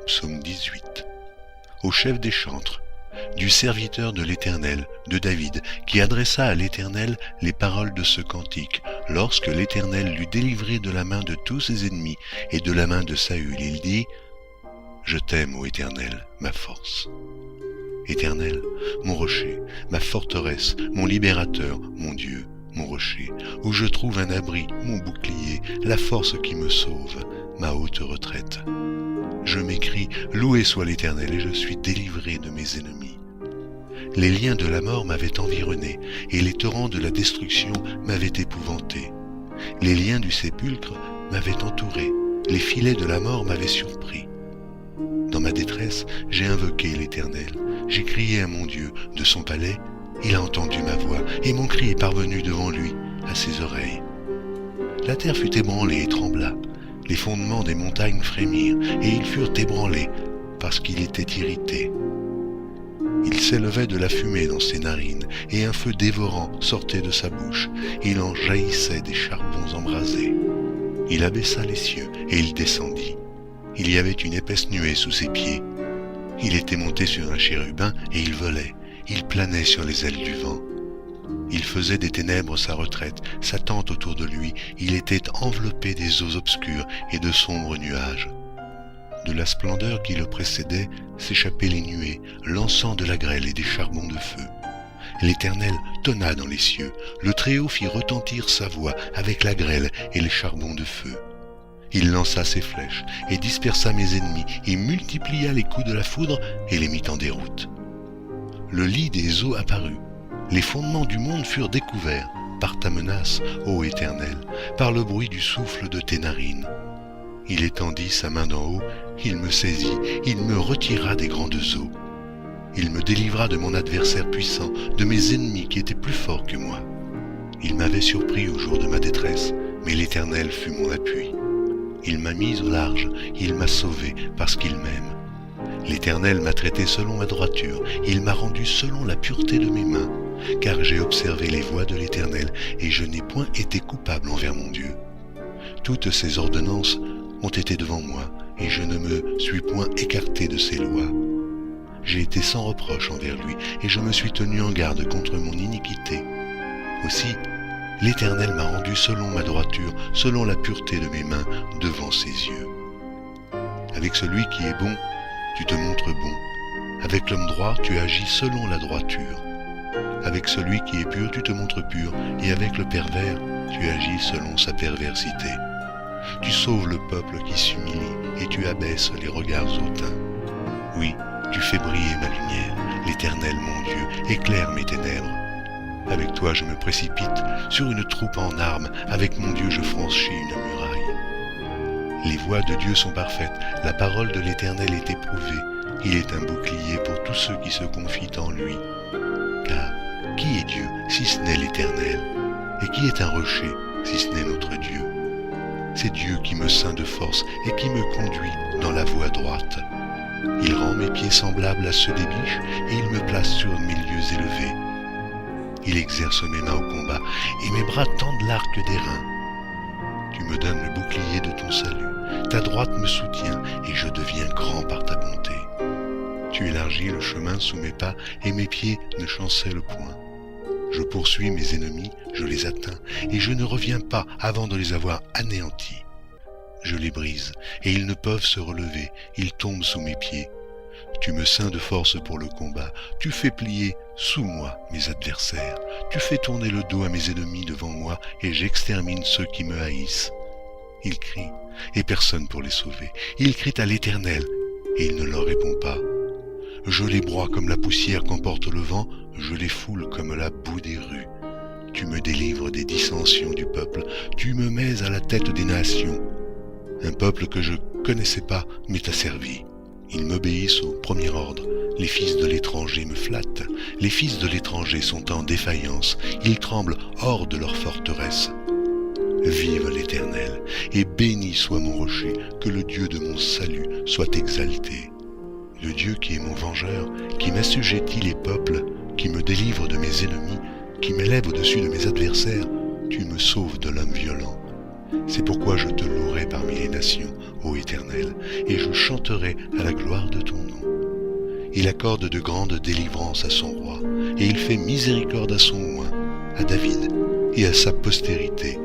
Psaume 18. Au chef des chantres, du serviteur de l'Éternel, de David, qui adressa à l'Éternel les paroles de ce cantique, lorsque l'Éternel l'eut délivré de la main de tous ses ennemis et de la main de Saül. Il dit : Je t'aime, ô Éternel, ma force. Éternel, mon rocher, ma forteresse, mon libérateur, mon Dieu, mon rocher, où je trouve un abri, mon bouclier, la force qui me sauve, ma haute retraite. Je m'écrie : Loué soit l'Éternel, et je suis délivré de mes ennemis. Les liens de la mort m'avaient environné, et les torrents de la destruction m'avaient épouvanté. Les liens du sépulcre m'avaient entouré, les filets de la mort m'avaient surpris. Dans ma détresse, j'ai invoqué l'Éternel. J'ai crié à mon Dieu. De son palais, il a entendu ma voix, et mon cri est parvenu devant lui, à ses oreilles. La terre fut ébranlée et trembla. Les fondements des montagnes frémirent, et ils furent ébranlés, parce qu'il était irrité. Il s'élevait de la fumée dans ses narines, et un feu dévorant sortait de sa bouche. Il en jaillissait des charbons embrasés. Il abaissa les cieux, et il descendit. Il y avait une épaisse nuée sous ses pieds. Il était monté sur un chérubin, et il volait. Il planait sur les ailes du vent. Il faisait des ténèbres sa retraite, sa tente autour de lui. Il était enveloppé des eaux obscures et de sombres nuages. De la splendeur qui le précédait s'échappaient les nuées, lançant de la grêle et des charbons de feu. L'Éternel tonna dans les cieux. Le Très-Haut fit retentir sa voix avec la grêle et les charbons de feu. Il lança ses flèches et dispersa mes ennemis. Il multiplia les coups de la foudre et les mit en déroute. Le lit des eaux apparut. Les fondements du monde furent découverts par ta menace, ô Éternel, par le bruit du souffle de tes narines. Il étendit sa main d'en haut, il me saisit, il me retira des grandes eaux. Il me délivra de mon adversaire puissant, de mes ennemis qui étaient plus forts que moi. Il m'avait surpris au jour de ma détresse, mais l'Éternel fut mon appui. Il m'a mis au large, il m'a sauvé parce qu'il m'aime. L'Éternel m'a traité selon ma droiture, il m'a rendu selon la pureté de mes mains, car j'ai observé les voies de l'Éternel et je n'ai point été coupable envers mon Dieu. Toutes ses ordonnances ont été devant moi et je ne me suis point écarté de ses lois. J'ai été sans reproche envers lui et je me suis tenu en garde contre mon iniquité. Aussi, l'Éternel m'a rendu selon ma droiture, selon la pureté de mes mains devant ses yeux. Avec celui qui est bon, tu te montres bon. Avec l'homme droit, tu agis selon la droiture. Avec celui qui est pur, tu te montres pur, et avec le pervers, tu agis selon sa perversité. Tu sauves le peuple qui s'humilie, et tu abaisses les regards hautains. Oui, tu fais briller ma lumière, l'Éternel mon Dieu, éclaire mes ténèbres. Avec toi je me précipite sur une troupe en armes, avec mon Dieu je franchis une muraille. Les voies de Dieu sont parfaites, la parole de l'Éternel est éprouvée. Il est un bouclier pour tous ceux qui se confient en lui. Car qui est Dieu si ce n'est l'Éternel? Et qui est un rocher si ce n'est notre Dieu? C'est Dieu qui me ceint de force et qui me conduit dans la voie droite. Il rend mes pieds semblables à ceux des biches et il me place sur mes lieux élevés. Il exerce mes mains au combat et mes bras tendent l'arc d'airain. Tu me donnes le bouclier de ton salut. Ta droite me soutient et je deviens grand par ta bonté. Tu élargis le chemin sous mes pas et mes pieds ne chancellent point. Je poursuis mes ennemis, je les atteins et je ne reviens pas avant de les avoir anéantis. Je les brise et ils ne peuvent se relever, ils tombent sous mes pieds. Tu me ceins de force pour le combat, tu fais plier sous moi mes adversaires, tu fais tourner le dos à mes ennemis devant moi et j'extermine ceux qui me haïssent. Ils crient et personne pour les sauver, ils crient à l'Éternel et il ne leur répond pas. Je les broie comme la poussière qu'emporte le vent, je les foule comme la boue des rues. Tu me délivres des dissensions du peuple, tu me mets à la tête des nations. Un peuple que je connaissais pas m'est asservi. Ils m'obéissent au premier ordre. Les fils de l'étranger me flattent. Les fils de l'étranger sont en défaillance. Ils tremblent hors de leur forteresse. Vive l'Éternel, et béni soit mon rocher, que le Dieu de mon salut soit exalté. Le Dieu qui est mon vengeur, qui m'assujettit les peuples, qui me délivre de mes ennemis, qui m'élève au-dessus de mes adversaires, tu me sauves de l'homme violent. C'est pourquoi je te louerai parmi les nations, ô Éternel, et je chanterai à la gloire de ton nom. Il accorde de grandes délivrances à son roi, et il fait miséricorde à son oint, à David et à sa postérité,